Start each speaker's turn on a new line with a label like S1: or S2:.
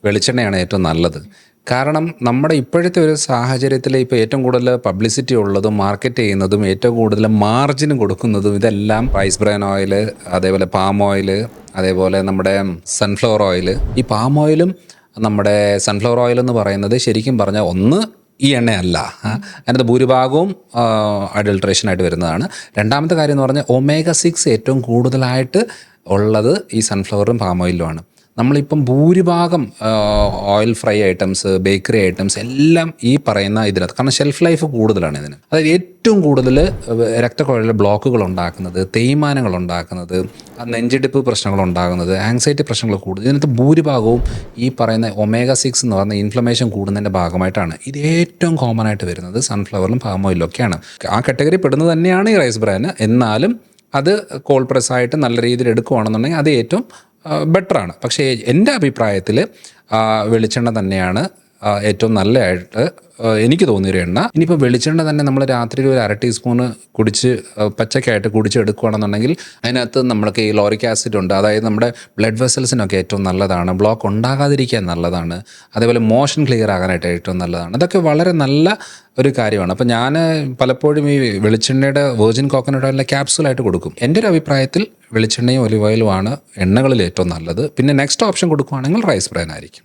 S1: വെളിച്ചെണ്ണയാണ് ഏറ്റവും നല്ലത്. കാരണം നമ്മുടെ ഇപ്പോഴത്തെ ഒരു സാഹചര്യത്തിൽ ഇപ്പോൾ ഏറ്റവും കൂടുതൽ പബ്ലിസിറ്റി ഉള്ളതും മാർക്കറ്റ് ചെയ്യുന്നതും ഏറ്റവും കൂടുതൽ മാർജിൻ കൊടുക്കുന്നതും ഇതെല്ലാം റൈസ് ബ്രാൻ ഓയിൽ, അതേപോലെ പാം ഓയിൽ, അതേപോലെ നമ്മുടെ സൺഫ്ലവർ ഓയിൽ. ഈ പാം ഓയിലും നമ്മുടെ സൺഫ്ലവർ ഓയിൽ എന്ന് പറയുന്നത് ശരിക്കും പറഞ്ഞാൽ ഒന്ന് ഈ എണ്ണയല്ല, അതിനകത്ത് ഭൂരിഭാഗവും അഡൾട്രേഷനായിട്ട് വരുന്നതാണ്. രണ്ടാമത്തെ കാര്യം എന്ന് പറഞ്ഞാൽ ഒമേഗ-6 ഏറ്റവും കൂടുതലായിട്ട് ഉള്ളത് ഈ സൺഫ്ലവറും പാം ഓയിലുമാണ്. നമ്മളിപ്പം ഭൂരിഭാഗം oil fry items, bakery items എല്ലാം ഈ പറയുന്ന ഇതിനകത്ത്, കാരണം ഷെൽഫ് ലൈഫ് കൂടുതലാണ് ഇതിന്. അതായത് ഏറ്റവും കൂടുതൽ രക്തക്കുഴലിലെ ബ്ലോക്കുകൾ ഉണ്ടാക്കുന്നത്, തേയ്മാനങ്ങൾ ഉണ്ടാക്കുന്നത്, നെഞ്ചിടിപ്പ് പ്രശ്നങ്ങൾ ഉണ്ടാകുന്നത്, ആങ്സൈറ്റി പ്രശ്നങ്ങൾ കൂടുന്നത്, ഇതിനകത്ത് ഭൂരിഭാഗവും ഈ പറയുന്ന ഒമേഗ-6 എന്ന് പറയുന്ന ഇൻഫ്ലമേഷൻ കൂടുന്നതിൻ്റെ ഭാഗമായിട്ടാണ്. ഇത് ഏറ്റവും കോമൺ ആയിട്ട് വരുന്നത് സൺഫ്ലവറിലും പാം ഓയിലും ഒക്കെയാണ്. ആ കാറ്റഗറി പെടുന്നത് തന്നെയാണ് ഈ റൈസ് ബ്രാൻ. എന്നാലും അത് കോൾഡ് പ്രസ്സായിട്ട് നല്ല രീതിയിൽ എടുക്കുകയാണെന്നുണ്ടെങ്കിൽ അത് ഏറ്റവും ബെറ്ററാണ്. പക്ഷേ എൻ്റെ അഭിപ്രായത്തിൽ വെളിച്ചെണ്ണ തന്നെയാണ് ഏറ്റവും നല്ലതായിട്ട് എനിക്ക് തോന്നിയൊരു എണ്ണ. ഇനിയിപ്പോൾ വെളിച്ചെണ്ണ തന്നെ നമ്മൾ രാത്രിയിൽ ഒരു 1/2 ടീസ്പൂണ് കുടിച്ച് പച്ചക്കായിട്ട് കുടിച്ചെടുക്കുകയാണെന്നുണ്ടെങ്കിൽ അതിനകത്ത് നമ്മൾക്ക് ഈ ലോറിക് ആസിഡ് ഉണ്ട്. അതായത് നമ്മുടെ ബ്ലഡ് വെസൽസിനൊക്കെ ഏറ്റവും നല്ലതാണ്, ബ്ലോക്ക് ഉണ്ടാകാതിരിക്കാൻ നല്ലതാണ്, അതേപോലെ മോഷൻ ക്ലിയർ ആകാനായിട്ട് ഏറ്റവും നല്ലതാണ്. അതൊക്കെ വളരെ നല്ല ഒരു കാര്യമാണ്. അപ്പോൾ ഞാൻ പലപ്പോഴും ഈ വെളിച്ചെണ്ണയുടെ വെർജിൻ കോക്കനട്ട് ഓയിലിൻ്റെ ക്യാപ്സൂലായിട്ട് കൊടുക്കും. എൻ്റെ ഒരു അഭിപ്രായത്തിൽ വെളിച്ചെണ്ണയും ഒലിവ് ഓയിലുമാണ് എണ്ണകളിൽ ഏറ്റവും നല്ലത്. പിന്നെ നെക്സ്റ്റ് ഓപ്ഷൻ കൊടുക്കുകയാണെങ്കിൽ റൈസ് ബ്രാൻ ആയിരിക്കും.